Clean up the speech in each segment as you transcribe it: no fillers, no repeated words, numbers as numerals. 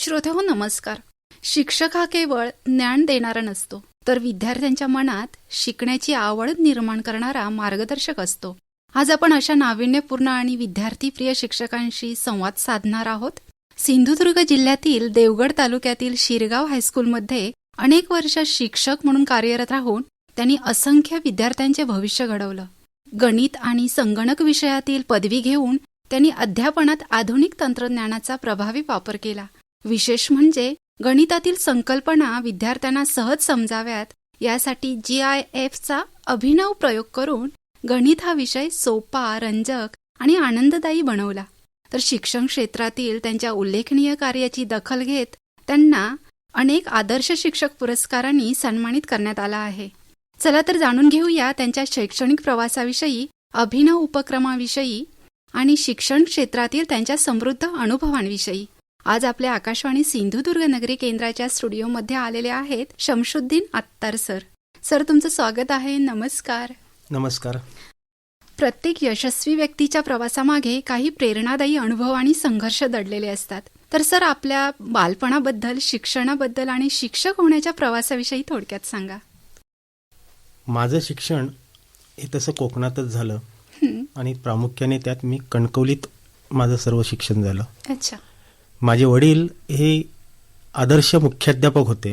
श्रोतेहो नमस्कार. शिक्षक हा केवळ ज्ञान देणारा नसतो, तर विद्यार्थ्यांच्या मनात शिकण्याची आवड निर्माण करणारा मार्गदर्शक असतो. आज आपण अशा नाविन्यपूर्ण आणि विद्यार्थीप्रिय शिक्षकांशी संवाद साधणार आहोत. सिंधुदुर्ग जिल्ह्यातील देवगड तालुक्यातील शिरगाव हायस्कूलमध्ये अनेक वर्ष शिक्षक म्हणून कार्यरत राहून त्यांनी असंख्य विद्यार्थ्यांचे भविष्य घडवलं. गणित आणि संगणक विषयातील पदवी घेऊन त्यांनी अध्यापनात आधुनिक तंत्रज्ञानाचा प्रभावी वापर केला. विशेष म्हणजे गणितातील संकल्पना विद्यार्थ्यांना सहज समजाव्यात यासाठी GIFचा अभिनव प्रयोग करून गणित हा विषय सोपा, रंजक आणि आनंददायी बनवला. तर शिक्षण क्षेत्रातील त्यांच्या उल्लेखनीय कार्याची दखल घेत त्यांना अनेक आदर्श शिक्षक पुरस्कारांनी सन्मानित करण्यात आला आहे. चला तर जाणून घेऊया त्यांच्या शैक्षणिक प्रवासाविषयी, अभिनव उपक्रमाविषयी आणि शिक्षण क्षेत्रातील त्यांच्या समृद्ध अनुभवांविषयी. आज आपल्या आकाशवाणी सिंधुदुर्ग नगरी केंद्राच्या स्टुडिओमध्ये आलेले आहेत शमशुद्दीन अत्तार सर. सर, तुमचं स्वागत आहे. नमस्कार. नमस्कार. प्रत्येक यशस्वी व्यक्तीच्या प्रवासामागे काही प्रेरणादायी अनुभव आणि संघर्ष दडलेले असतात. तर सर, आपल्या बालपणाबद्दल, शिक्षणाबद्दल आणि शिक्षक होण्याच्या प्रवासाविषयी थोडक्यात सांगा. माझं शिक्षण हे तसं कोकणातच झालं आणि प्रामुख्याने त्यात मी कणकवलीत माझं सर्व शिक्षण झालं. अच्छा. माझे वडील हे आदर्श मुख्याध्यापक होते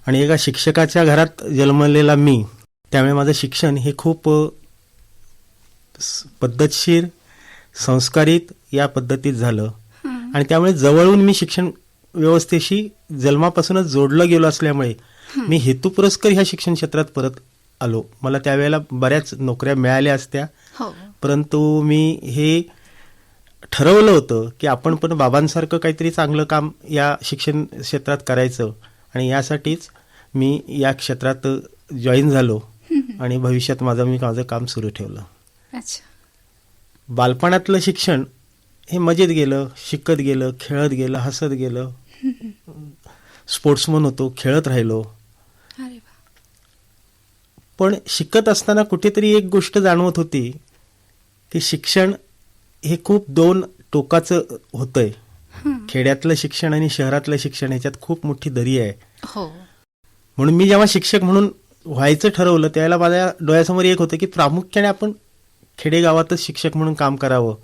आणि एका शिक्षकाच्या घरात जन्मलेला मी, त्यामुळे माझं शिक्षण हे खूप पद्धतशीर, संस्कारित या पद्धतीत झालं आणि त्यामुळे जवळून मी शिक्षण व्यवस्थेशी जन्मापासूनच जोडलं गेलो असल्यामुळे मी हेतुपुरस्कर ह्या शिक्षण क्षेत्रात परत आलो. मला त्यावेळेला बऱ्याच नोकऱ्या मिळाल्या असत्या, परंतु मी हे ठरवलं होतं की आपण पण बाबांसारखं काहीतरी चांगलं काम या शिक्षण क्षेत्रात करायचं आणि यासाठीच मी या क्षेत्रात जॉईन झालो आणि भविष्यात माझं काम सुरू ठेवलं. अच्छा. बालपणातलं शिक्षण हे मजेत गेलं, शिकत गेलं, खेळत गेलं, हसत गेलं. स्पोर्ट्समन होतो, खेळत राहिलो. पण शिकत असताना कुठेतरी एक गोष्ट जाणवत होती की शिक्षण हे खूप दोन टोकाचं होतंय. खेड्यातलं शिक्षण आणि शहरातलं शिक्षण ह्याच्यात खूप मोठी दरी आहे. म्हणून मी जेव्हा शिक्षक म्हणून व्हायचं ठरवलं त्यावेळेला माझ्या डोळ्यासमोर एक होतं की प्रामुख्याने आपण खेडेगावातच शिक्षक म्हणून काम करावं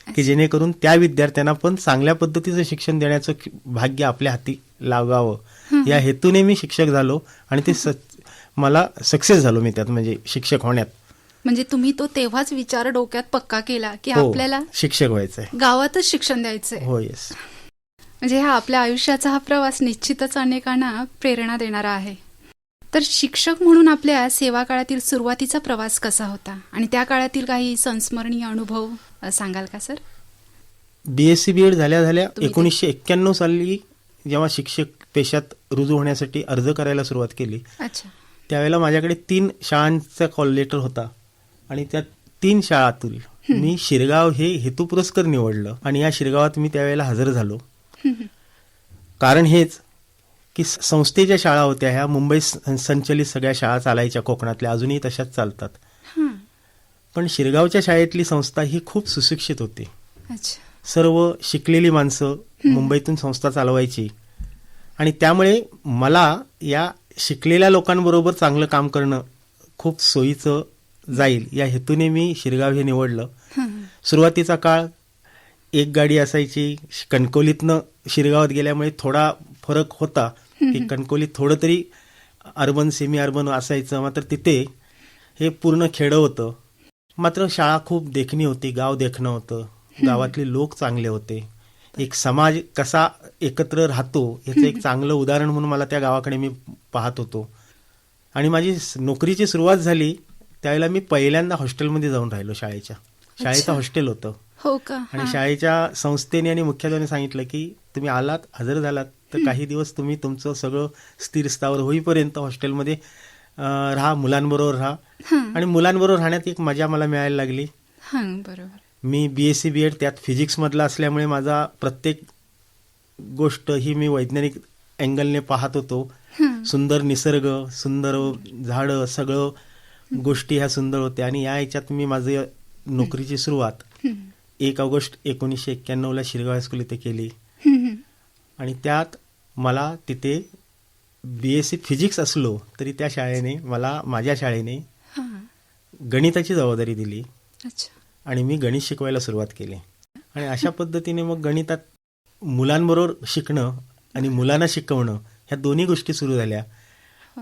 की जेणेकरून त्या विद्यार्थ्यांना पण चांगल्या पद्धतीचं शिक्षण देण्याचं भाग्य आपल्या हाती लागावं. या हेतूने मी शिक्षक झालो आणि ते मला सक्सेस झालो मी त्यात, म्हणजे शिक्षक होण्यात. म्हणजे तुम्ही तो तेव्हाच विचार डोक्यात पक्का केला की आपल्याला शिक्षक व्हायचंय, गावातच शिक्षण द्यायचंय. हो, येस. म्हणजे हा आपल्या आयुष्याचा हा प्रवास निश्चितच अनेकांना प्रेरणा देणारा आहे. तर शिक्षक म्हणून आपल्या सेवा काळातील सुरुवातीचा प्रवास कसा होता आणि त्या काळातील काही संस्मरणीय अनुभव सांगाल का सर? BSc BEd झाल्या 1991 साली जेव्हा शिक्षक पेशात रुजू होण्यासाठी अर्ज करायला सुरुवात केली. अच्छा. त्यावेळेला माझ्याकडे 3 शाळांचा कॉल लेटर होता आणि त्या 3 शाळातून मी शिरगाव हे हेतुपुरस्कर निवडलं आणि या शिरगावात मी त्यावेळेला हजर झालो. कारण हेच की संस्थेच्या शाळा होत्या, ह्या मुंबई संचलित सगळ्या शाळा चालायच्या कोकणातल्या, अजूनही तशाच चालतात. पण शिरगावच्या शाळेतली संस्था ही खूप सुशिक्षित होती. सर्व शिकलेली माणसं मुंबईतून संस्था चालवायची आणि त्यामुळे मला या शिकलेल्या लोकांबरोबर चांगलं काम करणं खूप सोयीचं जाईल या हेतूने मी शिरगाव हे निवडलं. सुरुवातीचा काळ एक गाडी असायची. कणकवलीतनं शिरगावात गेल्यामुळे थोडा फरक होता की कणकवलीत थोडं तरी अर्बन सेमी अर्बन असायचं, मात्र तिथे हे पूर्ण खेडं होतं. मात्र शाळा खूप देखणी होती, गाव देखणं होतं, गावातले लोक चांगले होते. एक समाज कसा एकत्र राहतो याचं एक चांगलं उदाहरण म्हणून मला त्या गावाकडे मी पाहत होतो. आणि माझी नोकरीची सुरुवात झाली त्यावेळेला मी पहिल्यांदा हॉस्टेलमध्ये जाऊन राहिलो. शाळेचं हॉस्टेल होतं. हो का? आणि शाळेच्या संस्थेने आणि मुख्याध्यापकाने सांगितलं की तुम्ही आलात, हजर झालात तर काही दिवस तुम्ही तुमचं सगळं स्थिर स्थावर होईपर्यंत हॉस्टेलमध्ये राहा, मुलांबरोबर राहा. आणि मुलांबरोबर राहण्यात एक मजा मला मिळायला लागली. बरोबर. मी BSc BEd त्यात फिजिक्समधला असल्यामुळे माझा प्रत्येक गोष्ट ही मी वैज्ञानिक अँगलने पाहत होतो. सुंदर निसर्ग, सुंदर झाडं, सगळं गोष्टी ह्या सुंदर होत्या. आणि या ह्याच्यात मी माझी नोकरीची सुरुवात 1 ऑगस्ट 1991 शिरगाव हायस्कूल इथे केली. आणि त्यात मला तिथे BSc फिजिक्स असलो तरी त्या शाळेने मला, माझ्या शाळेने हां. गणिताची जबाबदारी दिली अच्छा. आणि मी गणित शिकवायला सुरुवात केली. आणि अशा पद्धतीने मग गणितात मुलांबरोबर शिकणं आणि मुलांना शिकवणं ह्या दोन्ही गोष्टी सुरू झाल्या.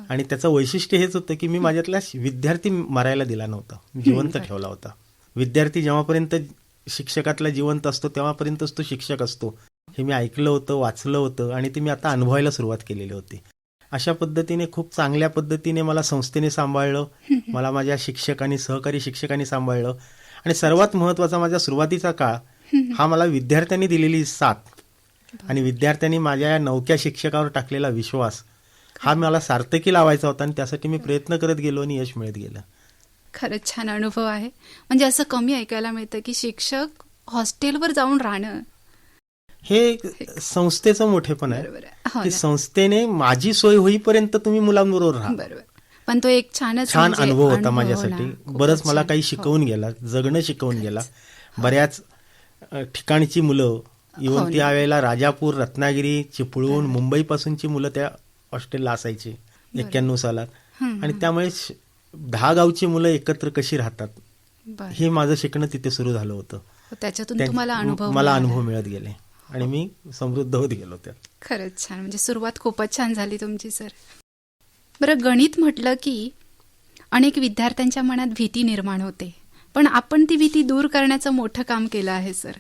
आणि त्याचं वैशिष्ट्य हेच होतं की मी माझ्यातला विद्यार्थी मारायला दिला नव्हता, जिवंत ठेवला होता. विद्यार्थी जेव्हापर्यंत शिक्षकातला जिवंत असतो तेव्हापर्यंतच तो शिक्षक असतो हे मी ऐकलं होतं, वाचलं होतं आणि ते मी आता अनुभवायला सुरुवात केलेली होती. अशा पद्धतीने खूप चांगल्या पद्धतीने मला संस्थेने सांभाळलं, मला माझ्या शिक्षकांनी, सहकारी शिक्षकांनी सांभाळलं. आणि सर्वात महत्त्वाचा माझा सुरुवातीचा काळ हा मला विद्यार्थ्यांनी दिलेली साथ आणि विद्यार्थ्यांनी माझ्या या नवख्या शिक्षकावर टाकलेला विश्वास हा मला सार्थकी लावायचा होता आणि त्यासाठी मी प्रयत्न करत गेलो आणि यश मिळत गेलं. खरंच छान अनुभव आहे. म्हणजे असं कमी ऐकायला मिळतं की शिक्षक हॉस्टेलवर जाऊन राहणं हे संस्थेचं मोठेपण आहे बरोबर आहे. हो की ना. संस्थेने माझी सोय होईपर्यंत तुम्ही मुलांबरोबर राहा. बरोबर. पण तो एक छानच छान म्हणजे अनुभव होता ना. माझ्यासाठी. खूपच बरंच मला छान. काही हो. शिकवून गेला, जगणं शिकवून गेला. बऱ्याच ठिकाणची मुलं, इव्हन हो ना. त्यावेळेला राजापूर, रत्नागिरी, चिपळूण, मुंबईपासूनची मुलं त्या हॉस्टेलला असायची 91 सालात. आणि त्यामुळे 10 गावची मुलं एकत्र कशी राहतात बरं. हे माझं शिकणं तिथे सुरू झालं होतं. त्याच्यातून तुम्हाला अनुभव मला मिळाला. अनुभव मिळत गेले आणि मी समृद्ध होत गेलो त्यात. खरंच छान. म्हणजे सुरुवात खूपच छान झाली तुमची सर. बरं, गणित म्हटलं की अनेक विद्यार्थ्यांच्या मनात भीती निर्माण होते, पण आपण ती भीती दूर करण्याचं मोठं काम केलं आहे सर.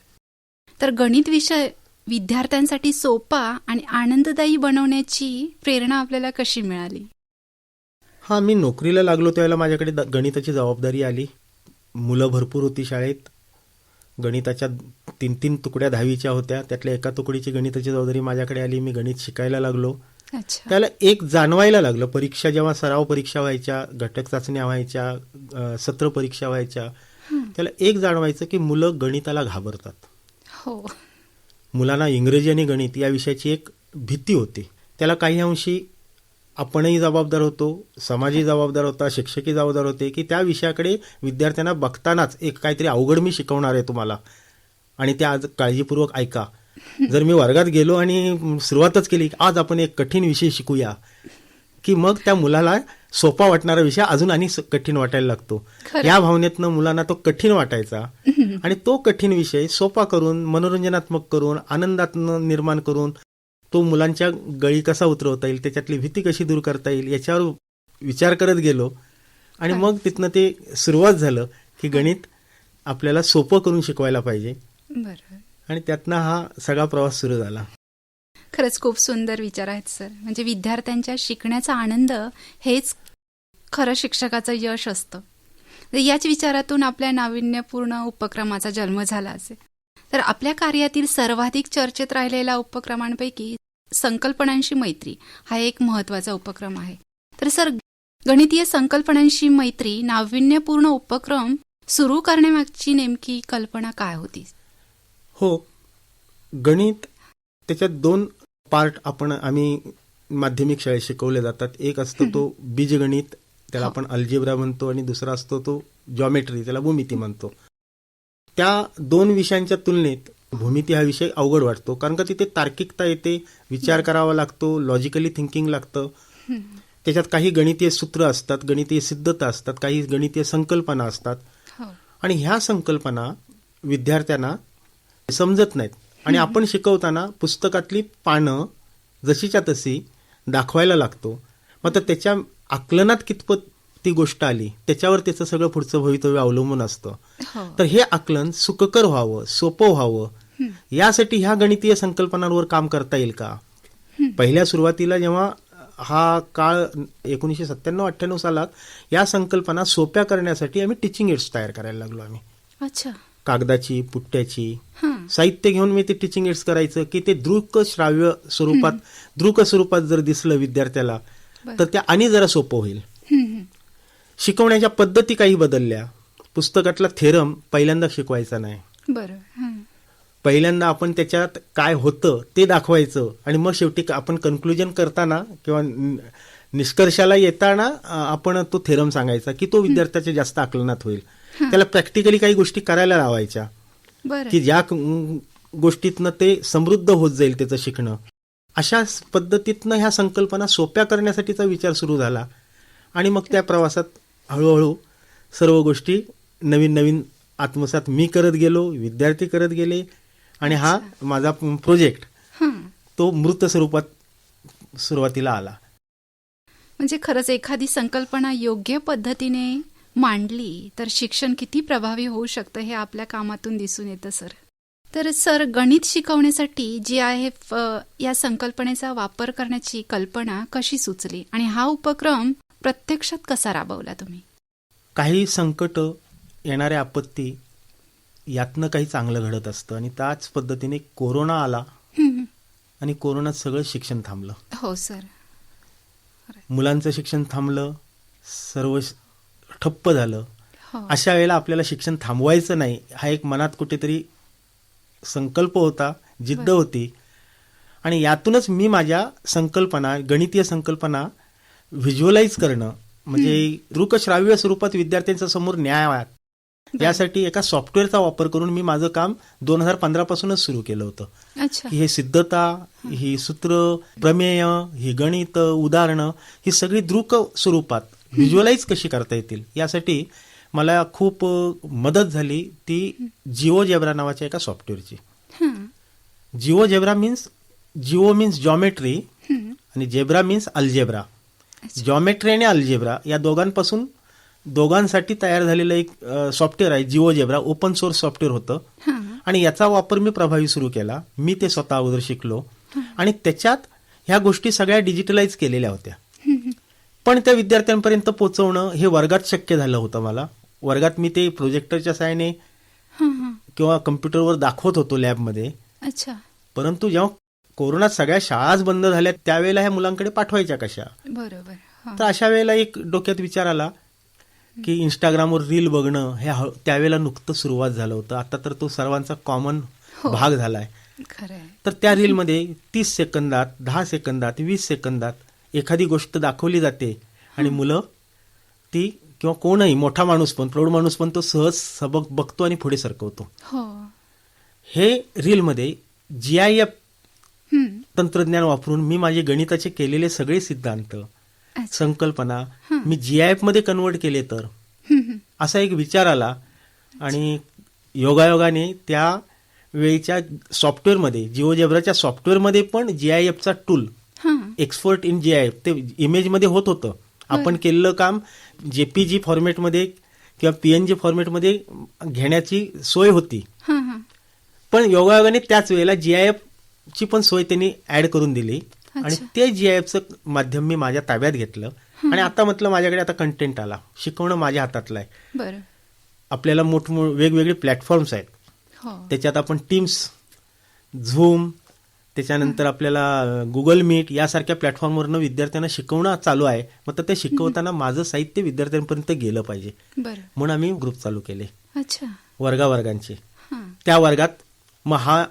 तर गणित विषय विद्यार्थ्यांसाठी सोपा आणि आनंददायी बनवण्याची प्रेरणा आपल्याला कशी मिळाली? हा, मी नोकरीला लागलो त्यावेळेला माझ्याकडे गणिताची जबाबदारी आली. मुलं भरपूर होती शाळेत. गणिताच्या 3-3 तुकड्या 10वीच्या होत्या, त्यातल्या एका तुकडीची गणिताची जबाबदारी माझ्याकडे आली. मी गणित शिकायला लागलो. अच्छा. त्याला एक जाणवायला लागलं, परीक्षा जेव्हा सराव परीक्षा व्हायच्या, घटक चाचण्या व्हायच्या, सत्र परीक्षा व्हायच्या, त्याला एक जाणवायचं की मुलं गणिताला घाबरतात. हो. मुलांना इंग्रजी आणि गणित या विषयाची एक भीती होती. त्याला काही अंशी आपणही जबाबदार होतो, समाजही जबाबदार होता, शिक्षकही जबाबदार होते की त्या विषयाकडे विद्यार्थ्यांना बघतानाच एक काहीतरी अवघड मी शिकवणार आहे तुम्हाला आणि ते आज काळजीपूर्वक ऐका. जर मी वर्गात गेलो आणि सुरुवातच केली आज आपण एक कठीण विषय शिकूया, की मग त्या मुलाला सोपा वाटणारा विषय अजून आणि कठीण वाटायला लागतो. या भावनेतनं मुलांना तो कठीण वाटायचा आणि तो कठीण विषय सोपा करून, मनोरंजनात्मक करून, आनंदातनं निर्माण करून तो मुलांच्या गळी कसा उतरवता येईल, त्याच्यातली भीती कशी दूर करता येईल याच्यावर विचार करत गेलो. आणि मग तिथनं ते सुरुवात झालं की गणित आपल्याला सोपं करून शिकवायला पाहिजे. बरोबर. आणि त्यातनं हा सगळा प्रवास सुरू झाला. खरंच खूप सुंदर विचार आहेत सर. म्हणजे विद्यार्थ्यांच्या शिकण्याचा आनंद हेच खरं शिक्षकाचं यश असतं. याच विचारातून आपल्या नाविन्यपूर्ण उपक्रमाचा जन्म झाला असेल. तर आपल्या कार्यातील सर्वाधिक चर्चेत राहिलेल्या उपक्रमांपैकी संकल्पनांशी मैत्री हा एक महत्वाचा उपक्रम आहे. तर सर, गणितीय संकल्पनांशी मैत्री नाविन्यपूर्ण उपक्रम सुरू करण्यामागची नेमकी कल्पना काय होती? हो, गणित त्याच्यात 2 पार्ट आम्ही माध्यमिक शाळेत शिकवले जातात. एक असतो तो बीजगणित, त्याला आपण अल्जेब्रा म्हणतो, आणि दुसरा असतो तो जॉमेट्री, त्याला भूमिती म्हणतो. त्या 2 विषयांच्या तुलनेत भूमिती हा विषय अवघड वाटतो, कारण का तिथे तार्किकता येते, विचार करावा लागतो, लॉजिकली थिंकिंग लागतं. त्याच्यात काही गणितीय सूत्र असतात, गणितीय सिद्धता असतात, काही गणितीय संकल्पना असतात. आणि ह्या संकल्पना विद्यार्थ्यांना समजत नाहीत आणि आपण शिकवताना पुस्तकातली पानं जशीच्या तशी दाखवायला लागतो. मात्र त्याच्या आकलनात कितपत ती गोष्ट आली त्याच्यावर त्याचं सगळं पुढचं भवितव्य अवलंबून असतं. तर हे आकलन सुखकर व्हावं, सोपं व्हावं, यासाठी ह्या गणितीय संकल्पनांवर काम करता येईल का? पहिल्या सुरुवातीला जेव्हा हा काळ 1997-98 सालात या संकल्पना सोप्या करण्यासाठी आम्ही टीचिंग एड्स तयार करायला लागलो. आम्ही अच्छा, कागदाची, पुट्ट्याची साहित्य घेऊन मी ते टीचिंग एड्स करायचं की ते दृक श्राव्य स्वरूपात, दृक स्वरूपात जर दिसलं विद्यार्थ्याला तर त्या आणि जरा सोपं होईल. शिकवण्याच्या पद्धती काही बदलल्या. पुस्तकातला थेरम पहिल्यांदा शिकवायचा नाही, बरोबर. पहिल्यांदा आपण त्याच्यात काय होतं ते दाखवायचं आणि मग शेवटी आपण कन्क्लुजन करताना किंवा निष्कर्षाला येताना आपण तो थेरम सांगायचा की तो विद्यार्थ्याच्या जास्त आकलनात होईल. त्याला प्रॅक्टिकली काही गोष्टी करायला लावायच्या की ज्या गोष्टीतनं ते समृद्ध होत जाईल त्याचं शिकणं. अशा पद्धतीतनं ह्या संकल्पना सोप्या करण्यासाठीचा विचार सुरू झाला आणि मग त्या प्रवासात हळूहळू सर्व गोष्टी नवीन नवीन आत्मसात मी करत गेलो, विद्यार्थी करत गेले आणि हा माझा प्रोजेक्ट हां. तो मूर्त स्वरूपात सुरुवातीला आला. म्हणजे खरंच एखादी संकल्पना योग्य पद्धतीने मांडली तर शिक्षण किती प्रभावी होऊ शकतं हे आपल्या कामातून दिसून येतं सर. तर सर, गणित शिकवण्यासाठी GIF या संकल्पनेचा वापर करण्याची कल्पना कशी सुचली आणि हा उपक्रम प्रत्यक्षात कसा राबवला तुम्ही? काही संकट, येणारे आपत्ती यातनं काही चांगलं घडत असतं आणि त्याच पद्धतीने कोरोना आला हं. आणि कोरोनात सगळं शिक्षण थांबलं. हो सर. मुलांचं शिक्षण थांबलं, सर्व ठप्प झालं. हो. अशा वेळेला आपल्याला शिक्षण थांबवायचं नाही हा एक मनात कुठेतरी संकल्प होता, जिद्द होती आणि यातूनच मी माझ्या संकल्पना, गणितीय संकल्पना व्हिज्युअलाइज करणं म्हणजे दृकश्राव्य स्वरूपात विद्यार्थ्यांच्या समोर न्यायाव्यात यासाठी एका सॉफ्टवेअरचा वापर करून मी माझं काम 2015 पासूनच सुरू केलं होतं. अच्छा. की हे सिद्धता, ही सूत्र, प्रमेय, ही गणित, उदाहरणं ही सगळी दृक स्वरूपात व्हिज्युअलाइज कशी करता येतील यासाठी मला खूप मदत झाली ती जिओजेब्रा नावाच्या एका सॉफ्टवेअरची. हां. जिओजेब्रा जिओ मीन्स जॉमेट्री हं. आणि जेब्रा मीन्स अल्जेब्रा. जॉमेट्री आणि अल्जेब्रा या दोघांसाठी तयार झालेलं एक सॉफ्टवेअर आहे जिओजेब्रा. ओपन सोर्स सॉफ्टवेअर होतं हां. आणि याचा वापर मी प्रभावी सुरू केला. मी ते स्वतः अगोदर शिकलो आणि त्याच्यात ह्या गोष्टी सगळ्या डिजिटलाइज केलेल्या होत्या. हं. पण त्या विद्यार्थ्यांपर्यंत पोहोचवणं हे वर्गात शक्य झालं होतं मला. वर्गात मी ते प्रोजेक्टरच्या साहाय्याने हां. किंवा कम्प्युटरवर दाखवत होतो लॅबमध्ये. अच्छा. परंतु जेव्हा कोरोनात सगळ्या शाळाच बंद झाल्या त्यावेळेला ह्या मुलांकडे पाठवायच्या कशा? बरोबर. हां. तर अशा वेळेला एक डोक्यात विचार आला की इंस्टाग्रामवर रील बघणं हे त्यावेळेला नुकतं सुरुवात झालं होतं. आता तर तो सर्वांचा कॉमन भाग झालाय. खरंय. तर त्या रीलमध्ये 30 सेकंदात, 10 सेकंदात, 20 सेकंदात एखादी गोष्ट दाखवली जाते आणि मुलं ती किंवा कोणही मोठा माणूस पण, प्रौढ माणूस पण तो सहज सबक बघतो आणि पुढे सरकवतो. हो. हे रीलमध्ये GIF हं. तंत्रज्ञान वापरून मी माझे गणिताचे केलेले सगळे सिद्धांत, संकल्पना मी GIF मध्ये कन्वर्ट केले तर हं. असा एक विचार आला आणि योगायोगाने त्या वेळीच्या सॉफ्टवेअरमध्ये, जिओजेब्राच्या सॉफ्टवेअरमध्ये पण GIFचा टूल, हां. एक्सपर्ट इन GIF ते इमेजमध्ये होत होतं. आपण केलेलं काम JPG फॉर्मॅटमध्ये किंवा PNG फॉर्मॅटमध्ये घेण्याची सोय होती. हां. पण योगायोगाने त्याच वेळेला GIF ची पण सोय त्यांनी ऍड करून दिली आणि ते GIFचं माध्यम मी माझ्या ताब्यात घेतलं आणि आता म्हटलं माझ्याकडे आता कंटेंट आला, शिकवणं माझ्या हातातलं आहे. बरं. आपल्याला वेगवेगळे प्लॅटफॉर्म्स आहेत. हो. त्याच्यात आपण टीम्स, झूम, त्याच्यानंतर आपल्याला गुगल मीट यासारख्या प्लॅटफॉर्मवरनं विद्यार्थ्यांना शिकवणं चालू आहे. मग ते शिकवताना माझं साहित्य विद्यार्थ्यांपर्यंत गेलं पाहिजे बरं. म्हणून आम्ही ग्रुप चालू केले अच्छा. वर्गांचे. हां. त्या त्या वर्गात मग हा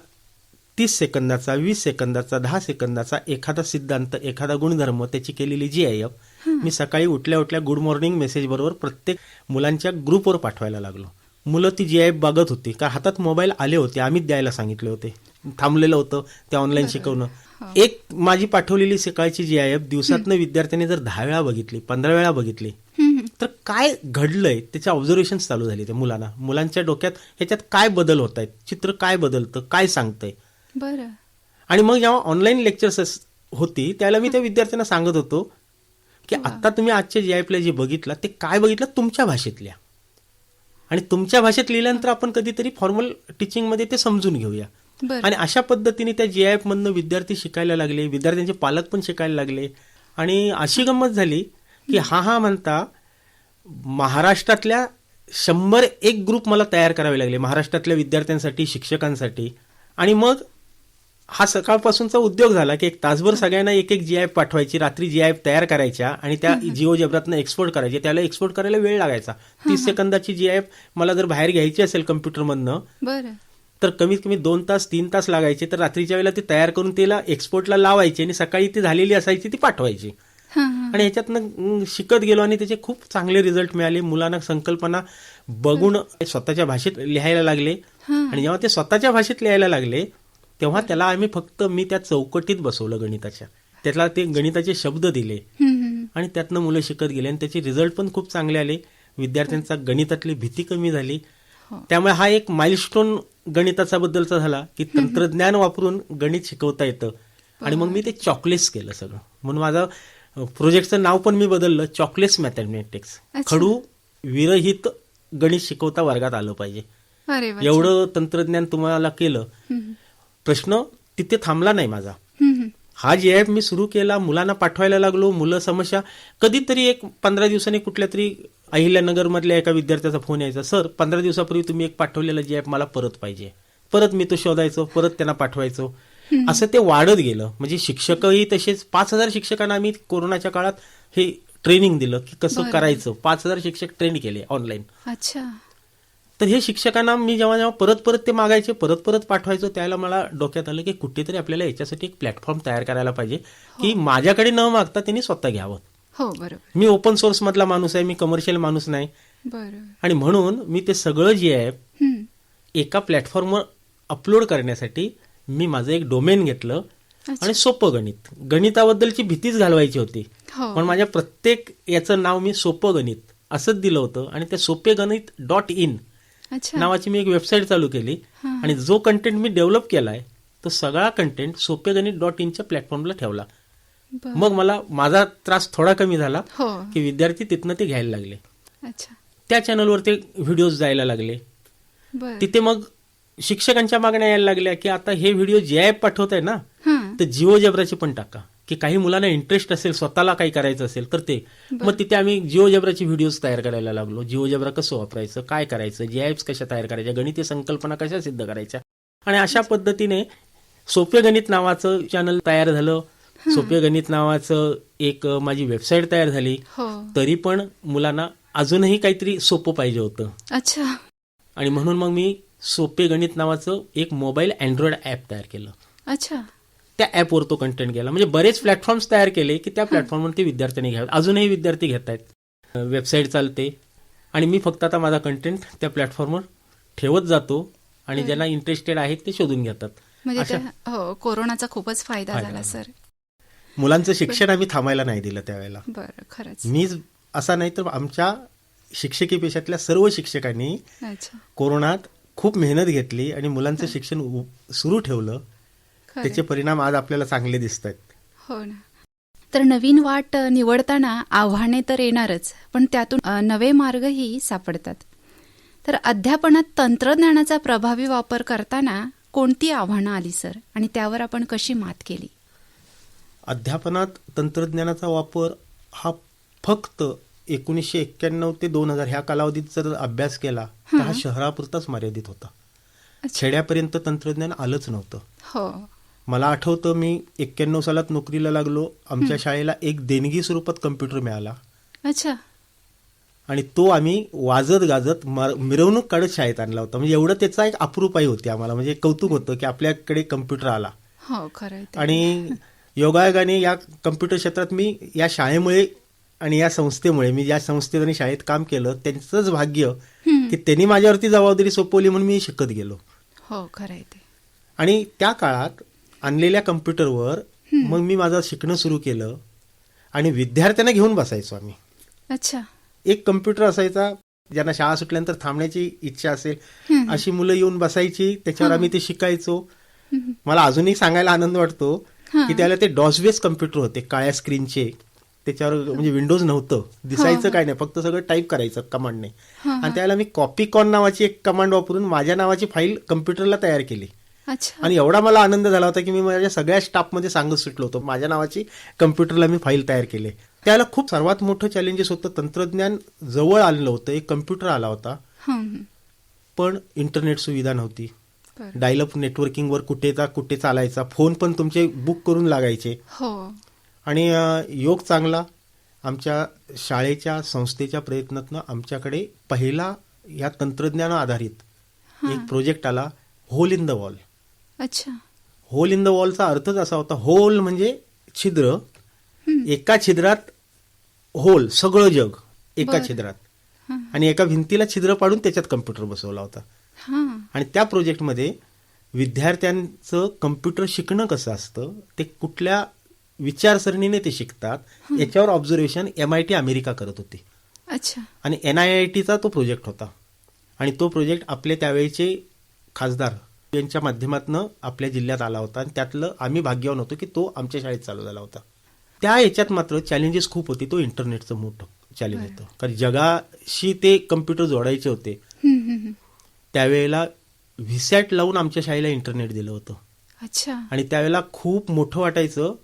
30 सेकंदाचा, 20 सेकंदाचा, 10 सेकंदाचा एखादा सिद्धांत, एखादा गुणधर्म, त्याची केलेली GIF मी सकाळी उठल्या उठल्या गुड मॉर्निंग मेसेज बरोबर प्रत्येक मुलांच्या ग्रुपवर पाठवायला लागलो. मुलं ती GIF बघत होती कारण हातात मोबाईल आले होते, आम्हीच द्यायला सांगितले होते, थांबलेलं होतं ते ऑनलाईन शिकवणं. एक माझी पाठवलेली सकाळची GIF दिवसातनं विद्यार्थ्यांनी जर 10 वेळा बघितली, 15 वेळा बघितली तर काय घडलंय त्याचे ऑब्झर्वेशन चालू झाले. त्या मुलांच्या डोक्यात ह्याच्यात काय बदल होत आहेत, चित्र काय बदलतं, काय सांगतंय. बरं. आणि मग जेव्हा ऑनलाईन लेक्चर्स होती त्याला मी त्या विद्यार्थ्यांना सांगत होतो की आता तुम्ही आजच्या GIFला जे बघितलं ते काय बघितलं तुमच्या भाषेत लिहा आणि तुमच्या भाषेत लिहिल्यानंतर आपण कधीतरी फॉर्मल टीचिंगमध्ये ते समजून घेऊया. आणि अशा पद्धतीने त्या GIF मधनं विद्यार्थी शिकायला लागले, विद्यार्थ्यांचे पालक पण शिकायला लागले आणि अशी गंमत झाली की हा म्हणता महाराष्ट्रातल्या 101 ग्रुप मला तयार करावे लागले महाराष्ट्रातल्या विद्यार्थ्यांसाठी, शिक्षकांसाठी. आणि मग हा सकाळपासूनचा उद्योग झाला की 1 तासभर सगळ्यांना एक GIF पाठवायची, रात्री GIF तयार करायच्या आणि त्या जिओजेब्रातनं एक्सपोर्ट करायचे. त्याला एक्सपोर्ट करायला वेळ लागायचा. 30 सेकंदाची GIF मला जर बाहेर घ्यायची असेल कम्प्युटरमधनं बरं तर कमीत कमी 2 तास 3 तास लागायचे. तर रात्रीच्या वेळेला ती तयार करून त्याला एक्सपोर्टला लावायची आणि सकाळी ती झालेली असायची ती पाठवायची. आणि ह्याच्यातनं शिकत गेलो आणि त्याचे खूप चांगले रिझल्ट मिळाले. मुलांना संकल्पना बघून स्वतःच्या भाषेत लिहायला लागले आणि जेव्हा ते स्वतःच्या भाषेत लिहायला लागले तेव्हा त्याला आम्ही फक्त मी त्या चौकटीत बसवलं गणिताच्या, त्याला ते गणिताचे शब्द दिले आणि त्यातनं मुलं शिकत गेले आणि त्याचे रिझल्ट पण खूप चांगले आले. विद्यार्थ्यांचा गणितातली भीती कमी झाली. त्यामुळे हा एक माइलस्टोन गणिताचा बद्दलचा झाला की तंत्रज्ञान वापरून गणित शिकवता येतं. आणि मग मी ते चॉकलेस केलं सगळं. म्हणून माझं प्रोजेक्टचं नाव पण मी बदललं, चॉकलेस मॅथमॅटिक्स. खडू विरहित गणित शिकवता वर्गात आलं पाहिजे, अरे वा, एवढं तंत्रज्ञान तुम्हाला केलं. प्रश्न तिथे थांबला नाही माझा. हा जे ॲप मी सुरू केला, मुलांना पाठवायला लागलो. मुलं समस्या, कधीतरी एक 15 दिवसांनी कुठल्या तरी अहिल्यानगरमधल्या एका विद्यार्थ्याचा फोन यायचा, सर 15 दिवसापूर्वी तुम्ही एक पाठवलेलं जे ॲप मला परत पाहिजे. परत मी तो शोधायचो, परत त्यांना पाठवायचो. असं ते वाढत गेलं. म्हणजे शिक्षकही तसेच 5,000 शिक्षकांना आम्ही कोरोनाच्या काळात हे ट्रेनिंग दिलं की कसं करायचं. 5,000 शिक्षक ट्रेन केले ऑनलाईन. अच्छा. तर हे शिक्षकांना मी जेव्हा परत ते मागायचे, परत पाठवायचो, त्याला मला डोक्यात आलं की कुठेतरी आपल्याला याच्यासाठी एक प्लॅटफॉर्म तयार करायला पाहिजे की माझ्याकडे न मागता त्यांनी स्वतः घ्यावं. हो, बरोबर. मी ओपन सोर्स मधला माणूस आहे, मी कमर्शियल माणूस नाही. बरोबर. आणि म्हणून मी ते सगळं जे ॲप एका प्लॅटफॉर्मवर अपलोड करण्यासाठी मी माझं एक डोमेन घेतलं आणि सोपं गणित, गणिताबद्दलची भीतीच घालवायची होती. पण माझ्या प्रत्येक याचं नाव मी सोपं गणित असंच दिलं होतं. आणि त्या सोपे गणित .in नावाची मी एक वेबसाईट चालू केली. आणि जो कंटेंट मी डेव्हलप केलाय तो सगळा कंटेंट सोपे गणित .inच्या प्लॅटफॉर्मला ठेवला. मग मला माझा त्रास थोडा कमी झाला की विद्यार्थी तिथनं ते घ्यायला लागले. त्या चॅनलवर ते व्हिडिओज जायला लागले. तिथे मग शिक्षकांच्या मागण्या यायला लागल्या की आता हे व्हिडिओ जे ॲप पाठवत आहे ना, तर जिओजेब्राचे पण टाका, की काही मुलांना इंटरेस्ट असेल, स्वतःला काही करायचं असेल तर ते. मग तिथे आम्ही जिओजेब्राचे व्हिडिओज तयार करायला लागलो. जिओजेब्रा कसं वापरायचं, काय करायचं, जे ॲप्स कशा तयार करायच्या, गणितीय संकल्पना कशा सिद्ध करायच्या. आणि अशा पद्धतीने सोपे गणित नावाचं चॅनल तयार झालं. सोपे गणित नावाचं एक माझी वेबसाईट तयार झाली. तरी पण मुलांना अजूनही काहीतरी सोपं पाहिजे होतं. अच्छा. आणि म्हणून मग मी सोपे गणित नावाचं एक मोबाईल अँड्रॉइड ॲप तयार केलं. अच्छा. त्या ॲपवर तो कंटेंट गेला. म्हणजे बरेच प्लॅटफॉर्म्स तयार केले की त्या प्लॅटफॉर्मवर ते विद्यार्थ्यांनी घ्यावेत. अजूनही विद्यार्थी घेत आहेत. वेबसाईट चालते आणि मी फक्त आता माझा कंटेंट त्या प्लॅटफॉर्मवर ठेवत जातो आणि ज्यांना इंटरेस्टेड आहेत ते शोधून घेतात. म्हणजे कोरोनाचा खूपच फायदा झाला सर. मुलांचं शिक्षण आम्ही थांबायला नाही दिलं त्यावेळेला. बरं, खरंच. मीच असा नाही तर आमच्या शिक्षकी पेशातल्या सर्व शिक्षकांनी कोरोनात खूप मेहनत घेतली आणि मुलांचं शिक्षण सुरू ठेवलं. त्याचे परिणाम आज आपल्याला चांगले दिसत आहेत. हो ना. तर नवीन वाट निवडताना आव्हाने तर येणारच, पण त्यातून नवे मार्गही सापडतात. तर अध्यापनात तंत्रज्ञानाचा प्रभावी वापर करताना कोणती आव्हानं आली सर, आणि त्यावर आपण कशी मात केली? अध्यापनात तंत्रज्ञानाचा वापर हा फक्त 1991 ते 2000 ह्या कालावधीत जर अभ्यास केला तर हा शहरापुरताच मर्यादित होता. खेड्यापर्यंत तंत्रज्ञान आलंच नव्हतं. हो. मला आठवतं मी 91 सालात नोकरीला लागलो. आमच्या शाळेला एक देणगी स्वरूपात कम्प्युटर मिळाला. अच्छा. आणि तो आम्ही वाजत गाजत मिरवणूक काढत शाळेत आणला होता. म्हणजे एवढं त्याचा एक अप्रूपाई होती आम्हाला. म्हणजे कौतुक होतं की आपल्याकडे कम्प्युटर आला. हो, खरं. आणि योगायोगाने या कम्प्युटर क्षेत्रात मी या शाळेमुळे आणि या संस्थेमुळे, मी ज्या संस्थेत आणि शाळेत काम केलं त्यांचंच भाग्य की त्यांनी माझ्यावरती जबाबदारी सोपवली म्हणून मी शिकत गेलो. हो, खरं आहे ते. आणि त्या काळात आणलेल्या कम्प्युटरवर मग मी माझं शिकणं सुरू केलं आणि विद्यार्थ्यांना घेऊन बसायचो आम्ही. अच्छा. एक कम्प्युटर असायचा, ज्यांना शाळा सुटल्यानंतर थांबण्याची इच्छा असेल अशी मुलं येऊन बसायची, त्याच्यावर आम्ही ते शिकायचो. मला अजूनही सांगायला आनंद वाटतो की त्याला ते डॉस-बेस कम्प्युटर होते, काळ्या स्क्रीनचे. त्याच्यावर म्हणजे विंडोज नव्हतं, दिसायचं काय नाही, फक्त सगळं टाईप करायचं कमांडने. आणि त्यावेळेला मी कॉपीकॉन नावाची एक कमांड वापरून माझ्या नावाची फाईल कम्प्युटरला तयार केली. आणि एवढा मला आनंद झाला होता की मी माझ्या सगळ्या स्टाफमध्ये सांगत सुटलो होतो माझ्या नावाची कम्प्युटरला मी फाईल तयार केली. त्याला खूप सर्वात मोठं चॅलेंजेस होतं. तंत्रज्ञान जवळ आलं होतं, एक कम्प्युटर आला होता पण इंटरनेट सुविधा नव्हती. डायल-अप नेटवर्किंगवर कुठे चालायचा, फोन पण तुमचे बुक करून लागायचे. आणि योग चांगला, आमच्या शाळेच्या संस्थेच्या प्रयत्नातनं आमच्याकडे पहिला या तंत्रज्ञान आधारित एक प्रोजेक्ट आला, होल इन द वॉल. अच्छा. होल इन द वॉलचा अर्थच असा होता, होल म्हणजे छिद्र, एका छिद्रात होल, सगळं जग एका छिद्रात, आणि एका भिंतीला छिद्र पाडून त्याच्यात कम्प्युटर बसवला होता. आणि त्या प्रोजेक्टमध्ये विद्यार्थ्यांचं कम्प्युटर शिकणं कसं असतं, ते कुठल्या विचारसरणीने ते शिकतात याच्यावर ऑब्झर्वेशन MIT अमेरिका करत होती. अच्छा. आणि NIITचा तो प्रोजेक्ट होता. आणि तो प्रोजेक्ट आपले त्यावेळेचे खासदार यांच्या माध्यमातून आपल्या जिल्ह्यात आला होता आणि त्यातलं आम्ही भाग्यवान होतो की तो आमच्या शाळेत चालू झाला होता. त्या याच्यात मात्र चॅलेंजेस खूप होती. तो इंटरनेटचं मोठं चॅलेंज होतं, कारण जगाशी ते कम्प्युटर जोडायचे होते. त्यावेळेला व्हीसॅट लावून आमच्या शाळेला इंटरनेट दिलं होतं. अच्छा. आणि त्यावेळेला खूप मोठं वाटायचं,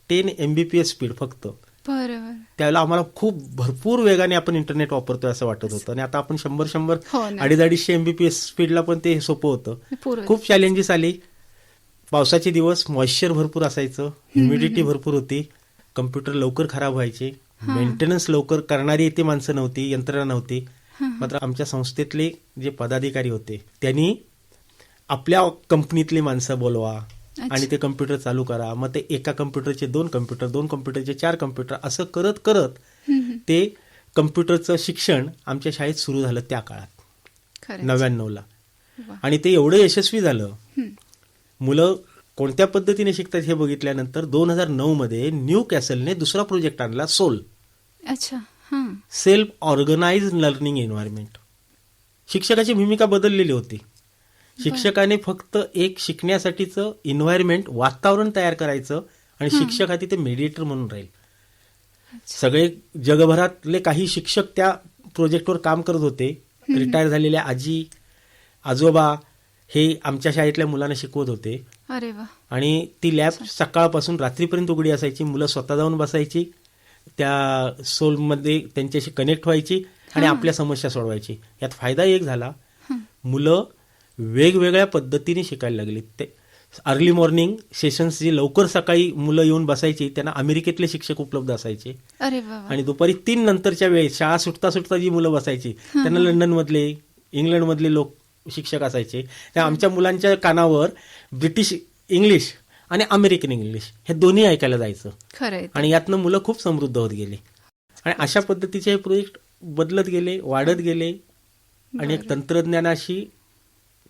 10 MBPS स्पीड फक्त. बरोबर. त्यावेळेला आम्हाला खूप भरपूर वेगाने आपण इंटरनेट वापरतोय असं वाटत होतं. आणि आता आपण 100 हो ना. 250 MBPS स्पीडला पण ते सोपं होतं. पुरं. खूप चॅलेंजेस आली. पावसाचे दिवस, मॉइश्चर भरपूर असायचं, ह्युमिडिटी भरपूर होती, कम्प्युटर लवकर खराब व्हायचे, मेंटेनन्स लवकर करणारी इथे माणसं नव्हती, यंत्रणा नव्हती. मात्र आमच्या संस्थेतले जे पदाधिकारी होते त्यांनी आपल्या कंपनीतली माणसं बोलवा आणि ते कम्प्युटर चालू करा. मग ते एका कम्प्युटरचे 2 कम्प्युटर, 2 कम्प्युटरचे 4 कम्प्युटर, असं करत करत ते कम्प्युटरचं शिक्षण आमच्या शाळेत सुरू झालं त्या काळात, खरंच. 99ला. वा. आणि ते एवढं यशस्वी झालं. मुलं कोणत्या पद्धतीने शिकतात हे बघितल्यानंतर 2009 मध्ये न्यू कॅसलने दुसरा प्रोजेक्ट आणला, सोल. अच्छा. हां. Self organise learning environment. शिक्षकाची भूमिका बदललेली होती. शिक्षकाने फक्त एक शिकण्यासाठीचं एन्व्हायरमेंट, वातावरण तयार करायचं आणि शिक्षक हा तिथे मेडिएटर म्हणून राहील. सगळे जगभरातले काही शिक्षक त्या प्रोजेक्टवर काम करत होते. रिटायर झालेल्या आजी आजोबा हे आमच्या शाळेतल्या मुलांना शिकवत होते. अरे वा. आणि ती लॅब सकाळपासून रात्रीपर्यंत उघडी असायची. मुलं स्वतः जाऊन बसायची, त्या सोलमध्ये त्यांच्याशी कनेक्ट व्हायची आणि आपल्या समस्या सोडवायची. यात फायदा एक झाला, मुलं वेगवेगळ्या पद्धतीने शिकायला लागली. ते अर्ली मॉर्निंग सेशन्स, जे लवकर सकाळी मुलं येऊन बसायची, त्यांना अमेरिकेतले शिक्षक उपलब्ध असायचे. अरे वा. आणि दुपारी 3 नंतरच्या वेळेस शाळा सुटता सुटता जी मुलं बसायची त्यांना लंडनमधले, इंग्लंडमधले लोक शिक्षक असायचे. त्या आमच्या मुलांच्या कानावर ब्रिटिश इंग्लिश आणि अमेरिकन इंग्लिश हे दोन्ही ऐकायला जायचं. खरंय. आणि यातनं मुलं खूप समृद्ध होत गेली. आणि अशा पद्धतीचे हे प्रोजेक्ट बदलत गेले, वाढत गेले आणि एक तंत्रज्ञानाशी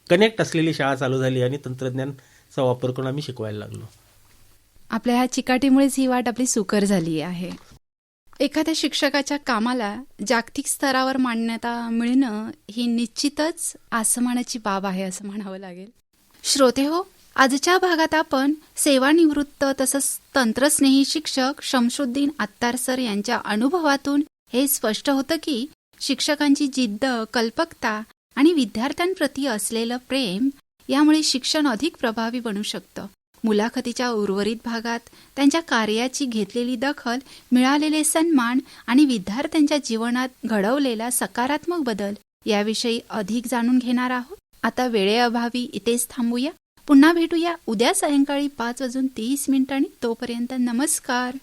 कनेक्ट असलेली शाळा चालू झाली आणि तंत्रज्ञानाचा वापर करून आम्ही शिकवायला लागलो. आपल्या ह्या चिकाटीमुळेच ही वाट आपली सुकर झाली आहे. एखाद्या शिक्षकाच्या कामाला जागतिक स्तरावर मान्यता मिळणं ही निश्चितच आसमानाची बाब आहे असं म्हणावं लागेल. श्रोते हो, आजच्या भागात आपण सेवानिवृत्त तसंच तंत्रस्नेही शिक्षक शमशुद्दीन अत्तार सर यांच्या अनुभवातून हे स्पष्ट होतं की शिक्षकांची जिद्द, कल्पकता आणि विद्यार्थ्यांप्रती असलेलं प्रेम यामुळे शिक्षण अधिक प्रभावी बनू शकतं. मुलाखतीच्या उर्वरित भागात त्यांच्या कार्याची घेतलेली दखल, मिळालेले सन्मान आणि विद्यार्थ्यांच्या जीवनात घडवलेला सकारात्मक बदल याविषयी अधिक जाणून घेणार आहोत. आता वेळेअभावी इथेच थांबूया. पुन्हा भेटूया उद्या सायंकाळी 5:30 तोपर्यंत नमस्कार.